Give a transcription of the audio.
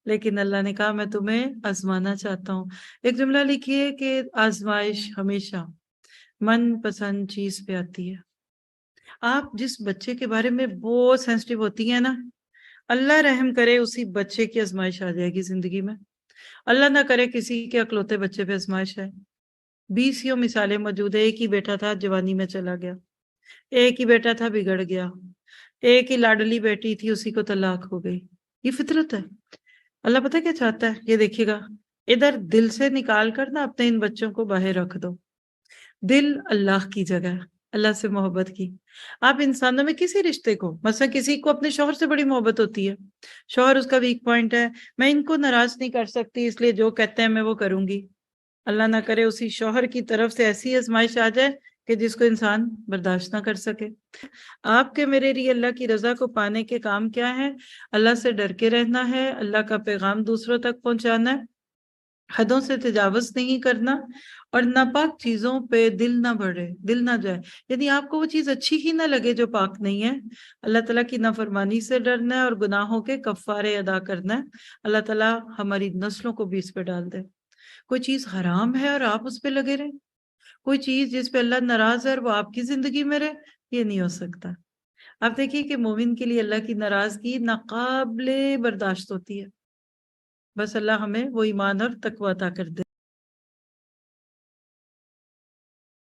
لیکن اللہ نے کہا میں تمہیں آزمانا چاہتا ہوں۔ ایک جملہ لکھیے کہ آزمائش ہمیشہ من پسند چیز پہ آتی ہے۔ آپ جس بچے کے بارے میں بہت سینسٹیو ہوتی ہیں نا، اللہ رحم کرے اسی بچے کی آزمائش آ جائے گی زندگی میں۔ اللہ نہ کرے کسی کے اکلوتے بچے پہ آزمائش ہے۔ 20 مثالیں موجود ہے۔ ایک ہی بیٹا تھا جوانی میں چلا گیا، ایک ہی بیٹا تھا بگڑ گیا، ایک ہی لاڈلی بیٹی تھی اسی کو طلاق ہو گئی۔ یہ فطرت ہے۔ اللہ پتہ کیا چاہتا ہے؟ یہ دیکھیے گا، ادھر دل سے نکال کر نا اپنے ان بچوں کو باہر رکھ دو۔ دل اللہ کی جگہ ہے، اللہ سے محبت کی۔ آپ انسانوں میں کسی رشتے کو، مثلا کسی کو اپنے شوہر سے بڑی محبت ہوتی ہے، شوہر اس کا ویک پوائنٹ ہے، میں ان کو ناراض نہیں کر سکتی اس لیے جو کہتے ہیں میں وہ کروں گی۔ اللہ نہ کرے اسی شوہر کی طرف سے ایسی آزمائش آ جائے کہ جس کو انسان برداشت نہ کر سکے۔ آپ کے میرے لیے اللہ کی رضا کو پانے کے کام کیا ہے؟ اللہ سے ڈر کے رہنا ہے، اللہ کا پیغام دوسروں تک پہنچانا ہے، حدوں سے تجاوز نہیں کرنا، اور ناپاک چیزوں پہ دل نہ بڑھے، دل نہ جائے، یعنی آپ کو وہ چیز اچھی ہی نہ لگے جو پاک نہیں ہے۔ اللہ تعالیٰ کی نافرمانی سے ڈرنا ہے اور گناہوں کے کفارے ادا کرنا ہے۔ اللہ تعالیٰ ہماری نسلوں کو بھی اس پہ ڈال دے۔ کوئی چیز حرام ہے اور آپ اس پہ لگے رہیں، کوئی چیز جس پہ اللہ ناراض ہے اور وہ آپ کی زندگی میں رہے، یہ نہیں ہو سکتا۔ آپ دیکھیے کہ مومن کے لیے اللہ کی ناراضگی ناقابل برداشت ہوتی ہے۔ بس اللہ ہمیں وہ ایمان اور تقوی عطا کر دے۔